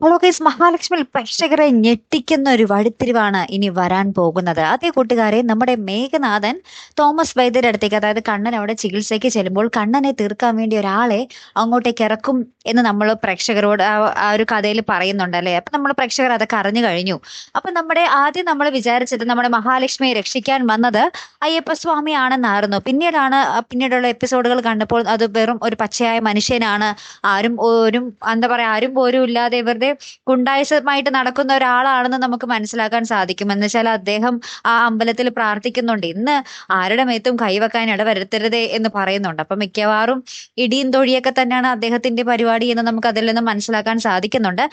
Hello guys, മഹാലക്ഷ്മിയിൽ പ്രേക്ഷകരെ ഞെട്ടിക്കുന്ന ഒരു വഴിത്തിരിവാണ് ഇനി വരാൻ പോകുന്നത്. അതേ കൂട്ടുകാരെ, നമ്മുടെ മേഘനാഥൻ തോമസ് വൈദ്യരുടെ അടുത്തേക്ക്, അതായത് കണ്ണൻ അവിടെ ചികിത്സയ്ക്ക് ചെല്ലുമ്പോൾ കണ്ണനെ തീർക്കാൻ വേണ്ടി ഒരാളെ അങ്ങോട്ടേക്ക് ഇറക്കും എന്ന് നമ്മൾ പ്രേക്ഷകരോട് ആ ഒരു കഥയിൽ പറയുന്നുണ്ട് അല്ലെ. അപ്പൊ നമ്മൾ പ്രേക്ഷകർ അതൊക്കെ അറിഞ്ഞു കഴിഞ്ഞു. അപ്പൊ ആദ്യം നമ്മൾ വിചാരിച്ചത് നമ്മുടെ മഹാലക്ഷ്മിയെ രക്ഷിക്കാൻ വന്നത് അയ്യപ്പസ്വാമി ആണെന്നായിരുന്നു. പിന്നീടുള്ള എപ്പിസോഡുകൾ കണ്ടപ്പോൾ അത് വെറും ഒരു പച്ചയായ മനുഷ്യനാണ്. ആരും ഒരു എന്താ പറയാ, ആരും പോലും ഇല്ലാതെ ഇവരുടെ ഗുണ്ടായുസമായിട്ട് നടക്കുന്ന ഒരാളാണെന്ന് നമുക്ക് മനസ്സിലാക്കാൻ സാധിക്കും. എന്ന് വെച്ചാൽ അദ്ദേഹം ആ അമ്പലത്തിൽ പ്രാർത്ഥിക്കുന്നുണ്ട്, ഇന്ന് ആരുടെ മേത്തും കൈവെക്കാൻ ഇടവരുത്തരുതേ എന്ന് പറയുന്നുണ്ട്. അപ്പൊ മിക്കവാറും ഇടിയും തൊഴിയൊക്കെ തന്നെയാണ് അദ്ദേഹത്തിന്റെ പരിപാടി എന്ന് നമുക്ക് അതിൽ നിന്ന് മനസ്സിലാക്കാൻ സാധിക്കുന്നുണ്ട്.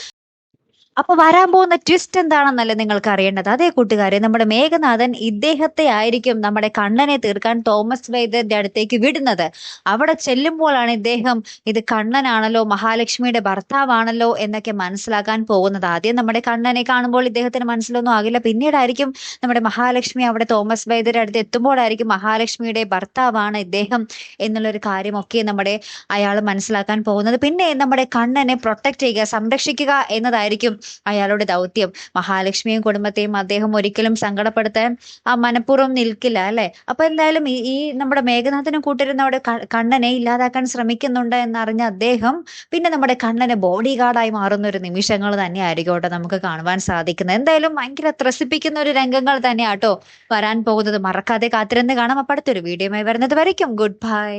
അപ്പൊ വരാൻ പോകുന്ന ട്വിസ്റ്റ് എന്താണെന്നല്ലേ നിങ്ങൾക്ക് അറിയേണ്ടത്. അതേ കൂട്ടുകാരെ, നമ്മുടെ മേഘനാഥൻ ഇദ്ദേഹത്തെ ആയിരിക്കും നമ്മുടെ കണ്ണനെ തീർക്കാൻ തോമസ് വൈദ്യരുടെ അടുത്തേക്ക് വിടുന്നത്. അവിടെ ചെല്ലുമ്പോഴാണ് ഇദ്ദേഹം ഇത് കണ്ണനാണല്ലോ, മഹാലക്ഷ്മിയുടെ ഭർത്താവാണല്ലോ എന്നൊക്കെ മനസ്സിലാക്കാൻ പോകുന്നത്. ആദ്യം നമ്മുടെ കണ്ണനെ കാണുമ്പോൾ ഇദ്ദേഹത്തിന് മനസ്സിലൊന്നും ആകില്ല. പിന്നീടായിരിക്കും നമ്മുടെ മഹാലക്ഷ്മി അവിടെ തോമസ് വൈദ്യരുടെ അടുത്ത് എത്തുമ്പോഴായിരിക്കും മഹാലക്ഷ്മിയുടെ ഭർത്താവാണ് ഇദ്ദേഹം എന്നുള്ളൊരു കാര്യമൊക്കെ അയാൾ മനസ്സിലാക്കാൻ പോകുന്നത്. പിന്നെ നമ്മുടെ കണ്ണനെ പ്രൊട്ടക്ട് ചെയ്യുക, സംരക്ഷിക്കുക എന്നതായിരിക്കും അയാളുടെ ദൗത്യം. മഹാലക്ഷ്മിയും കുടുംബത്തെയും അദ്ദേഹം ഒരിക്കലും സങ്കടപ്പെടുത്താൻ മനഃപൂർവ്വം നിൽക്കില്ല അല്ലെ. അപ്പൊ എന്തായാലും ഈ നമ്മുടെ മേഘനാഥനും കൂട്ടരും അവിടെ കണ്ണനെ ഇല്ലാതാക്കാൻ ശ്രമിക്കുന്നുണ്ട് എന്നറിഞ്ഞ അദ്ദേഹം പിന്നെ നമ്മുടെ കണ്ണനെ ബോഡി ഗാർഡായി മാറുന്ന ഒരു നിമിഷങ്ങൾ തന്നെ ആയിരിക്കും കേട്ടോ നമുക്ക് കാണുവാൻ സാധിക്കുന്നത്. എന്തായാലും ഭയങ്കര ത്രസിപ്പിക്കുന്ന ഒരു രംഗങ്ങൾ തന്നെയാട്ടോ വരാൻ പോകുന്നത്. മറക്കാതെ കാത്തിരുന്ന് കാണാം. അപ്പൊ അടുത്തൊരു വീഡിയോയുമായി വരുന്നത് വരയ്ക്കും ഗുഡ് ബൈ.